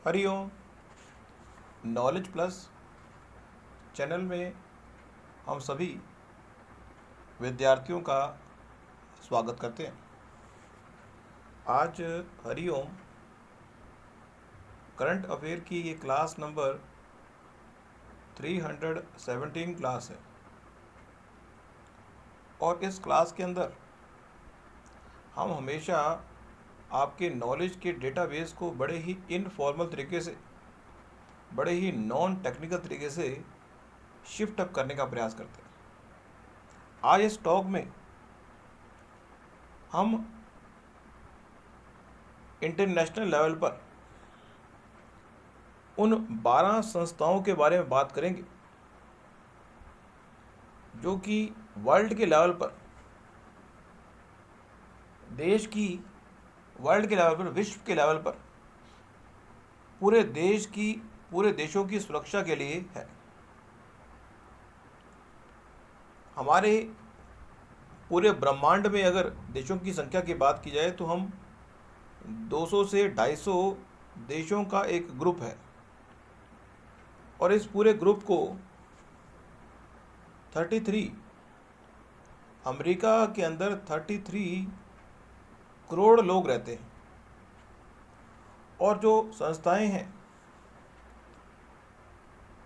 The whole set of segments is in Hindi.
हरिओम। नॉलेज प्लस चैनल में हम सभी विद्यार्थियों का स्वागत करते हैं। आज हरिओम करंट अफेयर की ये क्लास नंबर 317 क्लास है और इस क्लास के अंदर हम हमेशा आपके नॉलेज के डेटाबेस को बड़े ही इनफॉर्मल तरीके से, बड़े ही नॉन टेक्निकल तरीके से शिफ्ट अप करने का प्रयास करते हैं। आज इस टॉक में हम इंटरनेशनल लेवल पर उन 12 संस्थाओं के बारे में बात करेंगे जो कि वर्ल्ड के लेवल पर, वर्ल्ड के लेवल पर, विश्व के लेवल पर पूरे देशों की सुरक्षा के लिए है। हमारे पूरे ब्रह्मांड में अगर देशों की संख्या की बात की जाए तो हम 200 से 250 देशों का एक ग्रुप है और इस पूरे ग्रुप को 33 अमेरिका के अंदर 33 करोड़ लोग रहते हैं और जो संस्थाएं हैं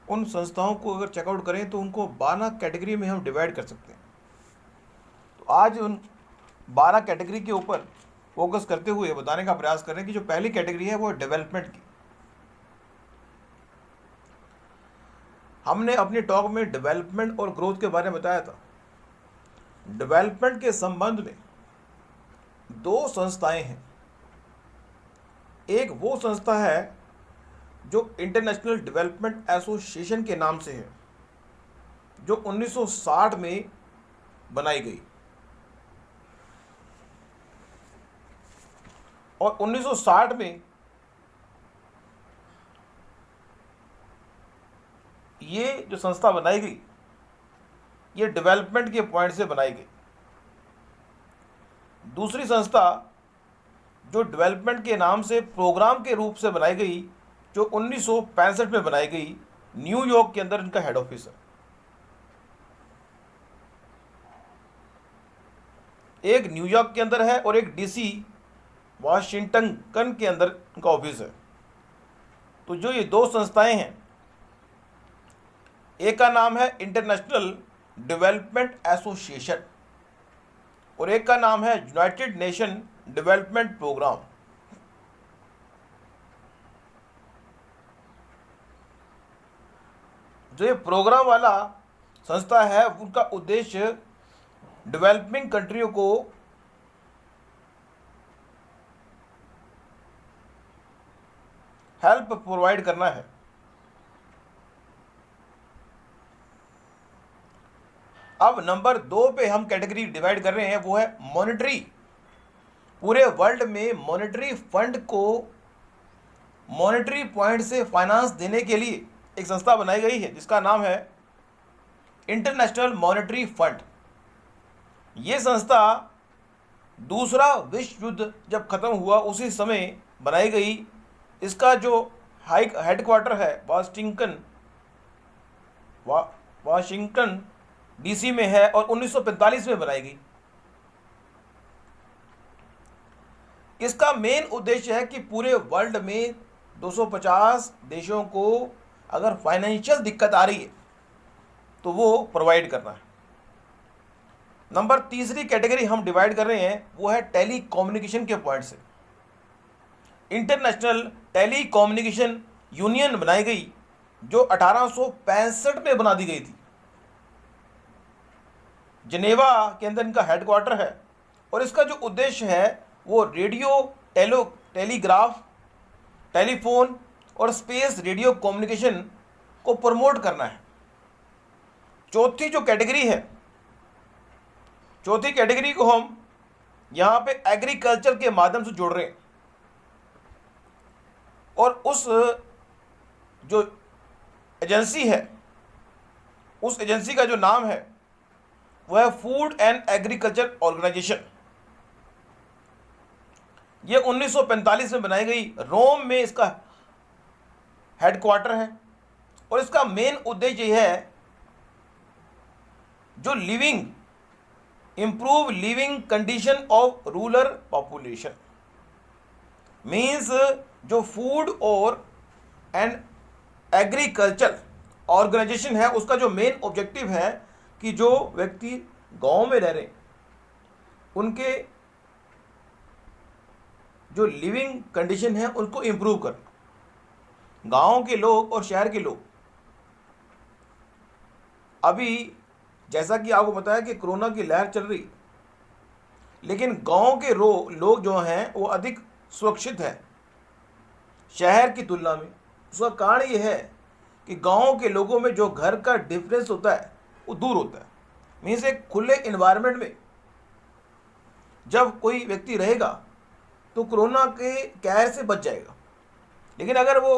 उन संस्थाओं को अगर चेकआउट करें तो उनको 12 कैटेगरी में हम डिवाइड कर सकते हैं। तो आज उन 12 कैटेगरी के ऊपर फोकस करते हुए बताने का प्रयास करें कि जो पहली कैटेगरी है वो है डेवलपमेंट की। हमने अपने टॉक में डेवलपमेंट और ग्रोथ के बारे में बताया था। डेवलपमेंट के संबंध में दो संस्थाएं हैं। एक वो संस्था है जो इंटरनेशनल डेवलपमेंट एसोसिएशन के नाम से है, जो 1960 में बनाई गई और 1960 में ये जो संस्था बनाई गई ये डेवलपमेंट के पॉइंट से बनाई गई। दूसरी संस्था जो डेवलपमेंट के नाम से प्रोग्राम के रूप से बनाई गई, जो 1965 में बनाई गई, न्यूयॉर्क के अंदर इनका हेड ऑफिस है। एक न्यूयॉर्क के अंदर है और एक डीसी वाशिंगटन के अंदर इनका ऑफिस है। तो जो ये दो संस्थाएं हैं, एक का नाम है इंटरनेशनल डेवलपमेंट एसोसिएशन और एक का नाम है यूनाइटेड नेशन डेवलपमेंट प्रोग्राम। जो ये प्रोग्राम वाला संस्था है उनका उद्देश्य डेवलपिंग कंट्रियों को हेल्प प्रोवाइड करना है। अब नंबर 2 पे हम कैटेगरी डिवाइड कर रहे हैं, वो है मॉनेटरी। पूरे वर्ल्ड में मॉनेटरी फंड को मॉनेटरी पॉइंट से फाइनेंस देने के लिए एक संस्था बनाई गई है जिसका नाम है इंटरनेशनल मॉनेटरी फंड। ये संस्था दूसरा विश्व युद्ध जब खत्म हुआ उसी समय बनाई गई। इसका जो हेडक्वार्टर है वाशिंगटन डीसी में है और 1945 में बनाई गई। इसका मेन उद्देश्य है कि पूरे वर्ल्ड में 250 देशों को अगर फाइनेंशियल दिक्कत आ रही है तो वो प्रोवाइड करना है। नंबर तीसरी कैटेगरी हम डिवाइड कर रहे हैं वो है टेली कम्युनिकेशन के पॉइंट से। इंटरनेशनल टेली कम्युनिकेशन यूनियन बनाई गई जो 1865 में बना दी गई थी। जिनेवा के अंदर इनका हेडक्वार्टर है और इसका जो उद्देश्य है वो रेडियो, टेलीग्राफ, टेलीफोन और स्पेस रेडियो कम्युनिकेशन को प्रमोट करना है। चौथी कैटेगरी को हम यहाँ पे एग्रीकल्चर के माध्यम से जोड़ रहे हैं और उस जो एजेंसी है उस एजेंसी का जो नाम है वो है फूड एंड एग्रीकल्चर ऑर्गेनाइजेशन। ये 1945 में बनाई गई। रोम में इसका हेडक्वार्टर है और इसका मेन उद्देश्य यह है जो improve living condition of rural population, means जो फूड और एंड एग्रीकल्चर ऑर्गेनाइजेशन है उसका जो मेन ऑब्जेक्टिव है कि जो व्यक्ति गांव में रह रहे उनके जो लिविंग कंडीशन है उसको इम्प्रूव करना। गांव के लोग और शहर के लोग, अभी जैसा कि आपको पता है कि कोरोना की लहर चल रही, लेकिन गांव के लोग जो हैं वो अधिक सुरक्षित हैं शहर की तुलना में। उसका कारण ये है कि गांव के लोगों में जो घर का डिफरेंस होता है वो दूर होता है। मीन्स एक खुले इन्वायरमेंट में जब कोई व्यक्ति रहेगा तो कोरोना के कहर से बच जाएगा। लेकिन अगर वो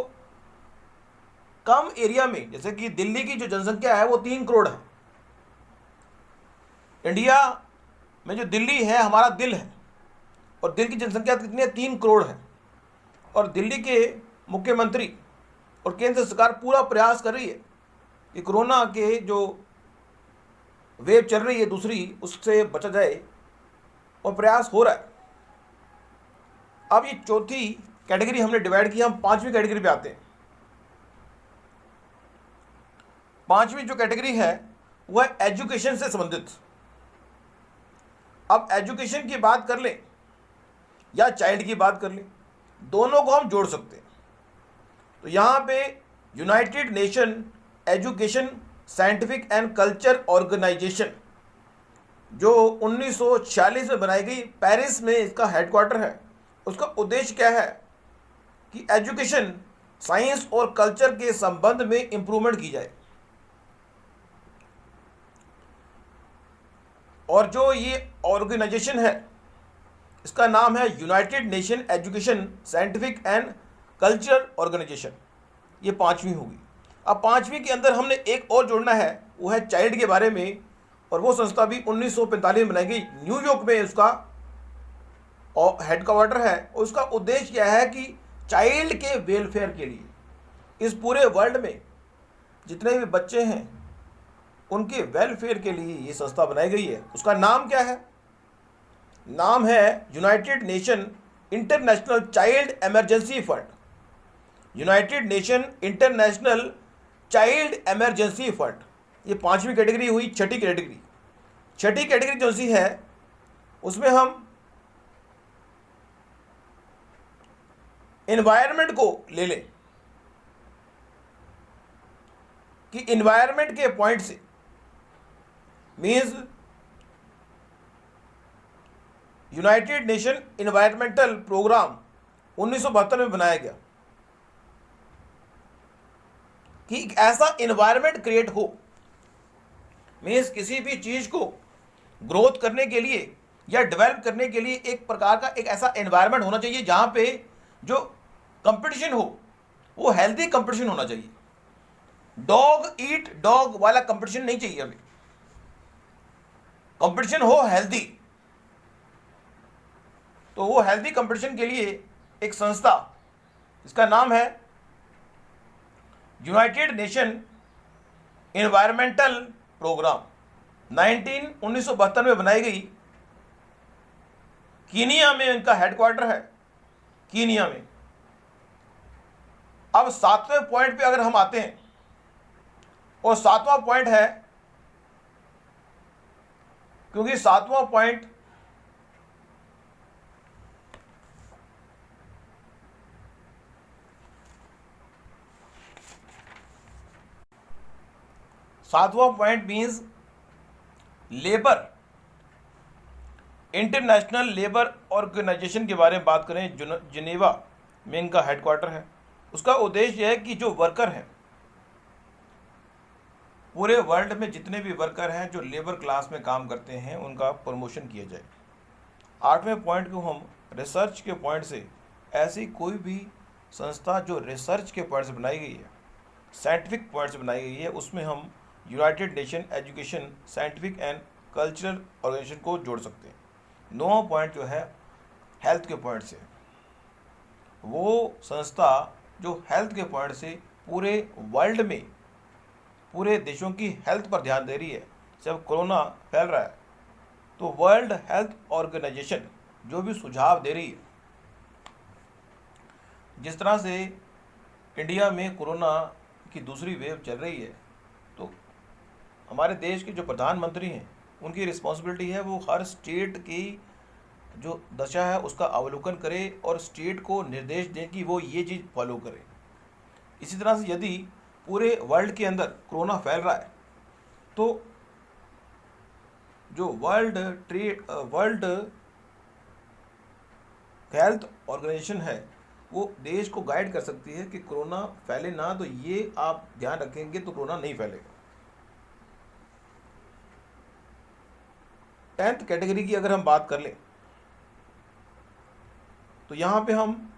कम एरिया में, जैसे कि दिल्ली की जो जनसंख्या है वो 3 करोड़ है, इंडिया में जो दिल्ली है हमारा दिल है, और दिल की जनसंख्या कितनी है? 3 करोड़ है। और दिल्ली के मुख्यमंत्री और केंद्र सरकार पूरा प्रयास कर रही है कि कोरोना के जो वेव चल रही है दूसरी, उससे बचा जाए, और प्रयास हो रहा है। अब ये चौथी कैटेगरी हमने डिवाइड किया, हम 5वीं कैटेगरी पे आते हैं। 5वीं जो कैटेगरी है वह है एजुकेशन से संबंधित। अब एजुकेशन की बात कर लें या चाइल्ड की बात कर लें, दोनों को हम जोड़ सकते हैं। तो यहाँ पे United Nation education scientific and culture organization जो 1946 में बनाई गई, पेरिस में इसका हेडक्वार्टर है। उसका उद्देश्य क्या है कि एजुकेशन, साइंस और कल्चर के संबंध में इंप्रूवमेंट की जाए। और जो ये ऑर्गेनाइजेशन है इसका नाम है United Nation education scientific and culture organization. ये 5वीं होगी। अब 5वीं के अंदर हमने एक और जोड़ना है, वो है चाइल्ड के बारे में, और वो संस्था भी 1945 में बनाई गई, न्यूयॉर्क में उसका हेडक्वार्टर है। उसका उद्देश्य क्या है कि चाइल्ड के वेलफेयर के लिए इस पूरे वर्ल्ड में जितने भी बच्चे हैं उनके वेलफेयर के लिए ये संस्था बनाई गई है। उसका नाम क्या है? नाम है United nation international child emergency fund. United nation international child emergency fund. ये 5वीं कैटेगरी हुई। छठी कैटेगरी जो सी है उसमें हम एनवायरनमेंट को ले लें कि एनवायरनमेंट के पॉइंट से, means United Nation environmental programme 1972 में बनाया गया कि एक ऐसा एनवायरनमेंट क्रिएट हो, मीन्स किसी भी चीज को ग्रोथ करने के लिए या डेवलप करने के लिए एक प्रकार का एक ऐसा एनवायरनमेंट होना चाहिए जहां पे जो कंपटीशन हो वो हेल्दी कंपटीशन होना चाहिए। डॉग ईट डॉग वाला कंपटीशन नहीं चाहिए हमें, कंपटीशन हो हेल्दी। तो वो हेल्दी कंपटीशन के लिए एक संस्था, इसका नाम है यूनाइटेड नेशन एनवायरमेंटल प्रोग्राम, 1972 में बनाई गई। कीनिया में इनका हेडक्वार्टर है, कीनिया में। अब 7वें पॉइंट पे अगर हम आते हैं, और 7वां पॉइंट है, क्योंकि 7वां point means labour, international labour organisation के बारे में बात करें, जिनेवा में इनका हेडक्वार्टर है। उसका उद्देश्य है कि जो वर्कर हैं, पूरे वर्ल्ड में जितने भी वर्कर हैं जो लेबर क्लास में काम करते हैं, उनका प्रमोशन किया जाए। 8वें पॉइंट को हम रिसर्च के पॉइंट से, ऐसी कोई भी संस्था जो रिसर्च के पॉइंट से बनाई गई है, साइंटिफिक पॉइंट से बनाई गई है, उसमें हम United Nation education scientific and cultural organization को जोड़ सकते हैं। 9वां पॉइंट जो है हेल्थ के पॉइंट से, वो संस्था जो हेल्थ के पॉइंट से पूरे वर्ल्ड में पूरे देशों की हेल्थ पर ध्यान दे रही है। जब कोरोना फैल रहा है तो वर्ल्ड हेल्थ ऑर्गेनाइजेशन जो भी सुझाव दे रही है, जिस तरह से इंडिया में कोरोना की दूसरी वेव चल रही है, तो हमारे देश के जो प्रधानमंत्री हैं उनकी रिस्पॉन्सिबिलिटी है वो हर स्टेट की जो दशा है उसका अवलोकन करे और स्टेट को निर्देश दें कि वो ये चीज़ फॉलो करे। इसी तरह से यदि पूरे वर्ल्ड के अंदर कोरोना फैल रहा है तो जो वर्ल्ड हेल्थ ऑर्गेनाइजेशन है वो देश को गाइड कर सकती है कि कोरोना फैले ना, तो ये आप ध्यान रखेंगे तो कोरोना नहीं फैलेगा। 10th कैटेगरी की अगर हम बात कर लें तो यहाँ पे हम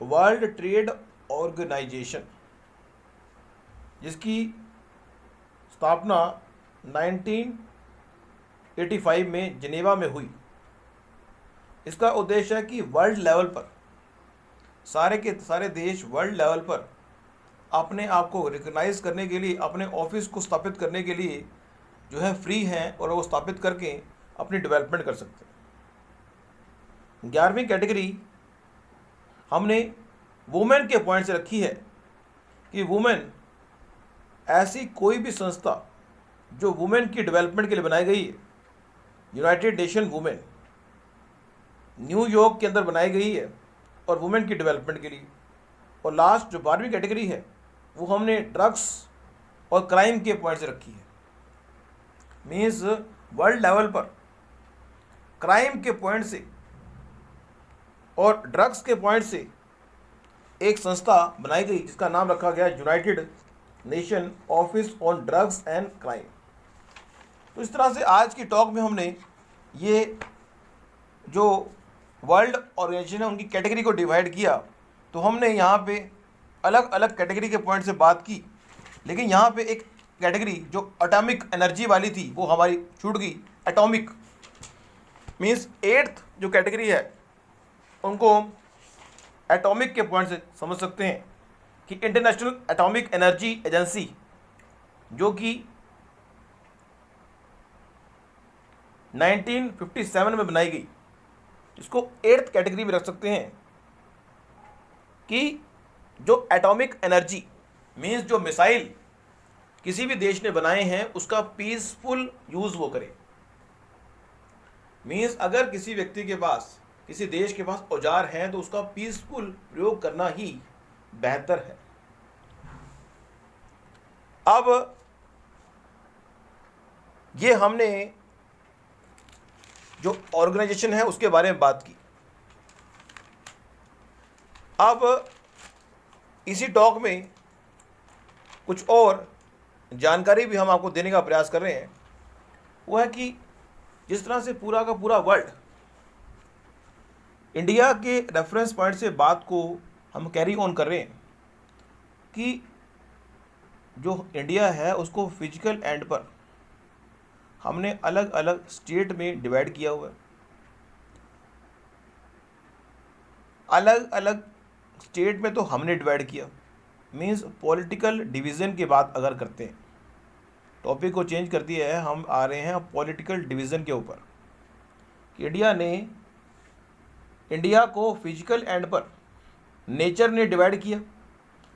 वर्ल्ड ट्रेड ऑर्गेनाइजेशन, जिसकी स्थापना 1985 में जिनेवा में हुई, इसका उद्देश्य है कि वर्ल्ड लेवल पर सारे के सारे देश वर्ल्ड लेवल पर अपने आप को रिकग्नाइज करने के लिए, अपने ऑफिस को स्थापित करने के लिए जो है फ्री हैं और वो स्थापित करके अपनी डेवलपमेंट कर सकते हैं। 11वीं कैटेगरी हमने वुमेन के पॉइंट से रखी है कि वुमेन ऐसी कोई भी संस्था जो वुमेन की डेवलपमेंट के लिए बनाई गई है, यूनाइटेड नेशन वुमेन न्यूयॉर्क के अंदर बनाई गई है और वुमेन की डेवलपमेंट के लिए। और लास्ट जो 12वीं कैटेगरी है वो हमने ड्रग्स और क्राइम के पॉइंट से रखी है। मीन्स वर्ल्ड लेवल पर क्राइम के पॉइंट से और ड्रग्स के पॉइंट से एक संस्था बनाई गई जिसका नाम रखा गया United nation office on drugs and crime. तो इस तरह से आज की टॉक में हमने ये जो वर्ल्ड ऑर्गेनाइजेशन है उनकी कैटेगरी को डिवाइड किया। तो हमने यहाँ पे अलग अलग कैटेगरी के पॉइंट से बात की, लेकिन यहाँ पे एक कैटेगरी जो एटॉमिक एनर्जी वाली थी वो हमारी छूट गई। एटॉमिक मीन्स 8th जो कैटेगरी है उनको एटॉमिक के पॉइंट से समझ सकते हैं कि इंटरनेशनल एटॉमिक एनर्जी एजेंसी जो कि 1957 में बनाई गई, इसको 8th कैटेगरी में रख सकते हैं कि जो एटॉमिक एनर्जी मीन्स जो मिसाइल किसी भी देश ने बनाए हैं उसका पीसफुल यूज़ वो करे। मीन्स अगर किसी व्यक्ति के पास, किसी देश के पास औजार हैं तो उसका पीसफुल प्रयोग करना ही बेहतर है। अब ये हमने जो ऑर्गेनाइजेशन है उसके बारे में बात की। अब इसी टॉक में कुछ और जानकारी भी हम आपको देने का प्रयास कर रहे हैं। वो है कि जिस तरह से पूरा का पूरा वर्ल्ड इंडिया के रेफरेंस पॉइंट से बात को हम कैरी ऑन कर रहे हैं कि जो इंडिया है उसको फिजिकल एंड पर हमने अलग अलग स्टेट में डिवाइड किया हुआ है। अलग अलग स्टेट में तो हमने डिवाइड किया, मीन्स पॉलिटिकल डिवीज़न की बात अगर करते हैं, टॉपिक को चेंज कर दिया है, हम आ रहे हैं पॉलिटिकल डिवीज़न के ऊपर कि इंडिया को फिजिकल एंड पर नेचर ने डिवाइड किया,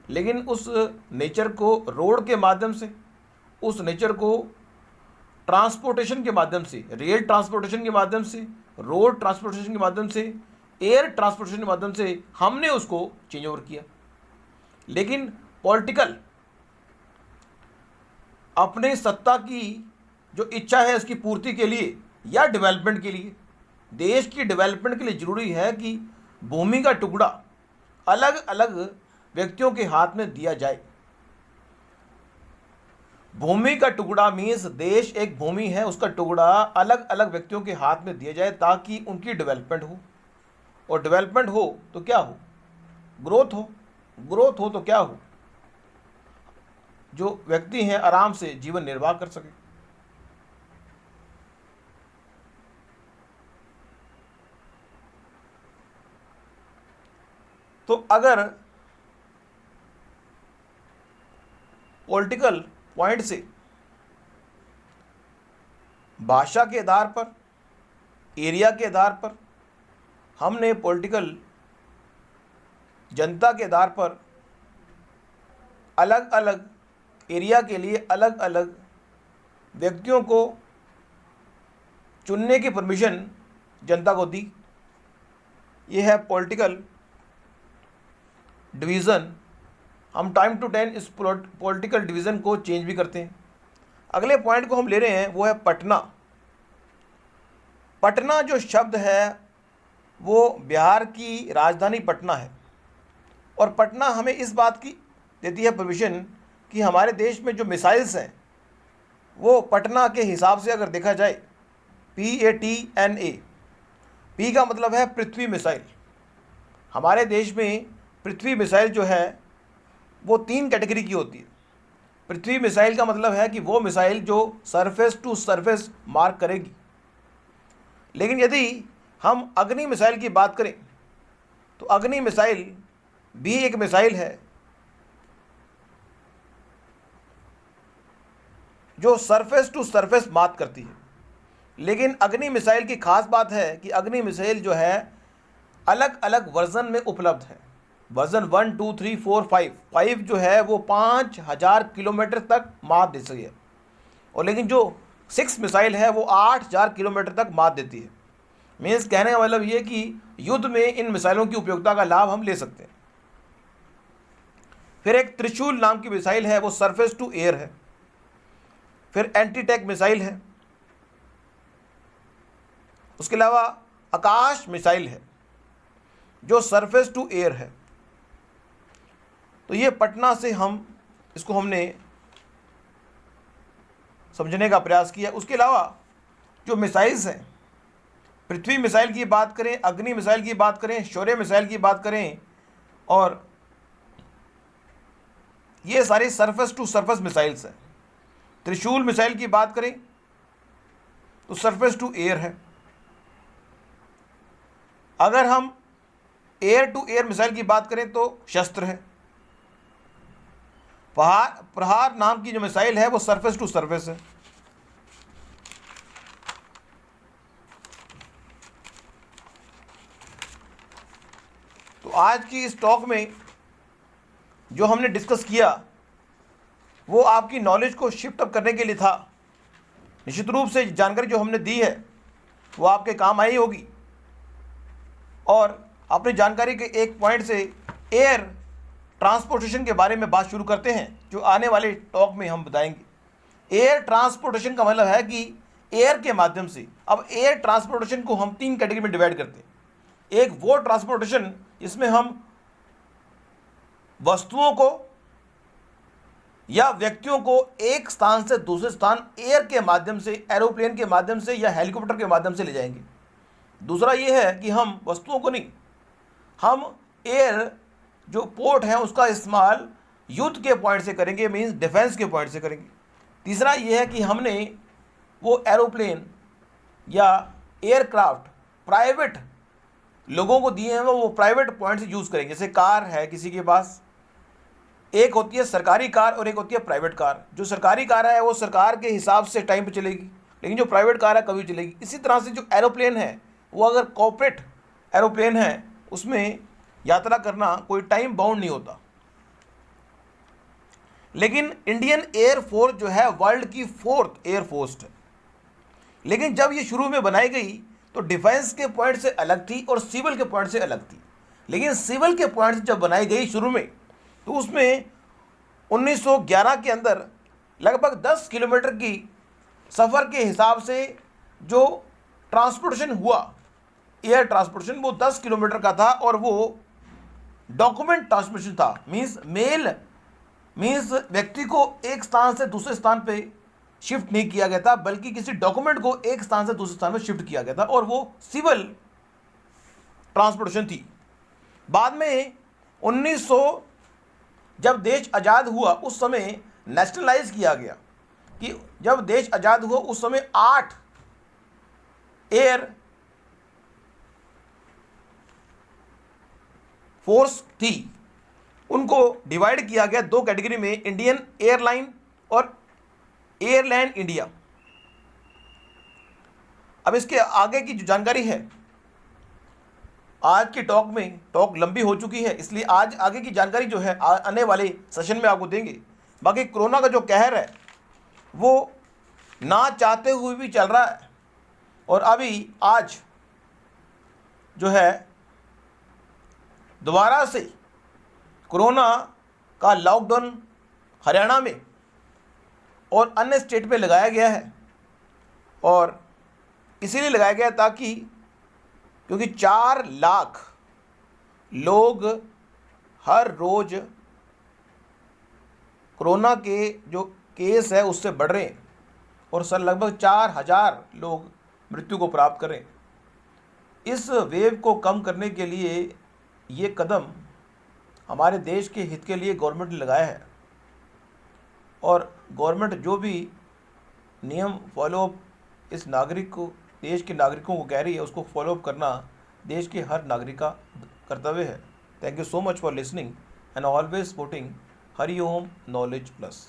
लेकिन उस नेचर को रोड के माध्यम से, उस नेचर को ट्रांसपोर्टेशन के माध्यम से, रेल ट्रांसपोर्टेशन के माध्यम से, रोड ट्रांसपोर्टेशन के माध्यम से, एयर ट्रांसपोर्टेशन के माध्यम से हमने उसको चेंज ओवर किया। लेकिन पॉलिटिकल अपने सत्ता की जो इच्छा है उसकी पूर्ति के लिए या डेवलपमेंट के लिए, देश की डेवलपमेंट के लिए ज़रूरी है कि भूमि का टुकड़ा अलग अलग व्यक्तियों के हाथ में दिया जाए। भूमि का टुकड़ा मीन्स देश एक भूमि है, उसका टुकड़ा अलग अलग व्यक्तियों के हाथ में दिया जाए ताकि उनकी डेवलपमेंट हो। और डेवलपमेंट हो तो क्या हो? ग्रोथ हो। ग्रोथ हो तो क्या हो? जो व्यक्ति हैं आराम से जीवन निर्वाह कर सके। तो अगर पॉलिटिकल पॉइंट से, भाषा के आधार पर, एरिया के आधार पर, हमने पॉलिटिकल जनता के आधार पर अलग अलग एरिया के लिए अलग अलग व्यक्तियों को चुनने की परमिशन जनता को दी। ये है पॉलिटिकल डिवीज़न। हम टाइम टू टाइम इस पॉलिटिकल डिवीज़न को चेंज भी करते हैं। अगले पॉइंट को हम ले रहे हैं, वो है पटना। पटना जो शब्द है वो बिहार की राजधानी पटना है, और पटना हमें इस बात की देती है परमिशन कि हमारे देश में जो मिसाइल्स हैं वो पटना के हिसाब से अगर देखा जाए, PATNA, पी का मतलब है पृथ्वी मिसाइल। हमारे देश में पृथ्वी मिसाइल जो है वो 3 कैटेगरी की होती है। पृथ्वी मिसाइल का मतलब है कि वो मिसाइल जो सरफेस टू सरफेस मार्क करेगी। लेकिन यदि हम अग्नि मिसाइल की बात करें तो अग्नि मिसाइल भी एक मिसाइल है जो सरफेस टू सरफेस मार्क करती है। लेकिन अग्नि मिसाइल की खास बात है कि अग्नि मिसाइल जो है अलग अलग वर्जन में उपलब्ध है। वर्जन 1, 2, 3, 4, 5 जो है वो 5000 किलोमीटर तक मार दे सके, और लेकिन जो 6 मिसाइल है वो 8000 किलोमीटर तक मार देती है। मीन्स कहने का मतलब ये कि युद्ध में इन मिसाइलों की उपयोगिता का लाभ हम ले सकते हैं। फिर एक त्रिशूल नाम की मिसाइल है, वो सरफेस टू एयर है। फिर एंटी टैंक मिसाइल है। उसके अलावा आकाश मिसाइल है जो सरफेस टू एयर है। तो ये पटना से हम इसको हमने समझने का प्रयास किया। उसके अलावा जो मिसाइल्स हैं, पृथ्वी मिसाइल की बात करें, अग्नि मिसाइल की बात करें, शौर्य मिसाइल की बात करें, और ये सारी सरफेस टू सरफेस मिसाइल्स हैं। त्रिशूल मिसाइल की बात करें तो सरफेस टू एयर है। अगर हम एयर टू एयर मिसाइल की बात करें तो शस्त्र है। प्रहार नाम की जो मिसाइल है वो सरफेस टू सरफेस है। तो आज की इस टॉक में जो हमने डिस्कस किया वो आपकी नॉलेज को शिफ्ट अप करने के लिए था। निश्चित रूप से जानकारी जो हमने दी है वो आपके काम आई होगी, और अपनी जानकारी के एक पॉइंट से एयर ट्रांसपोर्टेशन के बारे में बात शुरू करते हैं, जो आने वाले टॉक में हम बताएंगे। एयर ट्रांसपोर्टेशन का मतलब है कि एयर के माध्यम से। अब एयर ट्रांसपोर्टेशन को हम 3 कैटेगरी में डिवाइड करते हैं। एक वो ट्रांसपोर्टेशन जिसमें हम वस्तुओं को या व्यक्तियों को एक स्थान से दूसरे स्थान एयर के माध्यम से, एरोप्लेन के माध्यम से या हेलीकॉप्टर के माध्यम से ले जाएंगे। दूसरा ये है कि हम वस्तुओं को नहीं, हम एयर जो पोर्ट है उसका इस्तेमाल युद्ध के पॉइंट से करेंगे, मींस डिफेंस के पॉइंट से करेंगे। तीसरा ये है कि हमने वो एरोप्लेन या एयरक्राफ्ट प्राइवेट लोगों को दिए हैं, वो प्राइवेट पॉइंट से यूज़ करेंगे। जैसे कार है किसी के पास, एक होती है सरकारी कार और एक होती है प्राइवेट कार। जो सरकारी कार है वो सरकार के हिसाब से टाइम पे चलेगी, लेकिन जो प्राइवेट कार है कभी चलेगी। इसी तरह से जो एरोप्लेन है वो अगर कॉर्पोरेट एरोप्लेन है उसमें यात्रा करना कोई टाइम बाउंड नहीं होता। लेकिन इंडियन एयरफोर्स जो है वर्ल्ड की 4th एयरफोर्स है। लेकिन जब ये शुरू में बनाई गई तो डिफेंस के पॉइंट से अलग थी और सिविल के पॉइंट से अलग थी। लेकिन सिविल के पॉइंट से जब बनाई गई शुरू में, तो उसमें 1911 के अंदर लगभग 10 किलोमीटर की सफ़र के हिसाब से जो ट्रांसपोर्टेशन हुआ, एयर ट्रांसपोर्टेशन, वो 10 किलोमीटर का था, और वो डॉक्यूमेंट ट्रांसमिशन था। मीन्स व्यक्ति को एक स्थान से दूसरे स्थान पे शिफ्ट नहीं किया गया था, बल्कि किसी डॉक्यूमेंट को एक स्थान से दूसरे स्थान में शिफ्ट किया गया था, और वो सिविल ट्रांसपोर्टेशन थी। बाद में 1900 जब देश आज़ाद हुआ उस समय नेशनलाइज किया गया, कि जब देश आज़ाद हुआ उस समय 8 एयर फोर्स थी। उनको डिवाइड किया गया दो कैटेगरी में, इंडियन एयरलाइन और एयरलाइन इंडिया। अब इसके आगे की जो जानकारी है, आज की टॉक लंबी हो चुकी है, इसलिए आज आगे की जानकारी जो है आने वाले सेशन में आपको देंगे। बाकी कोरोना का जो कहर है वो ना चाहते हुए भी चल रहा है, और अभी आज जो है दोबारा से कोरोना का लॉकडाउन हरियाणा में और अन्य स्टेट में लगाया गया है, और इसीलिए लगाया गया ताकि क्योंकि 4 लाख लोग हर रोज कोरोना के जो केस है उससे बढ़ रहे हैं, और सर लगभग 4000 लोग मृत्यु को प्राप्त करें। इस वेव को कम करने के लिए ये कदम हमारे देश के हित के लिए गवर्नमेंट ने लगाया है, और गवर्नमेंट जो भी नियम फॉलोअप इस नागरिक को, देश के नागरिकों को कह रही है, उसको फॉलोअप करना देश के हर नागरिक का कर्तव्य है। Thank you so much for listening and always supporting Hariom knowledge plus.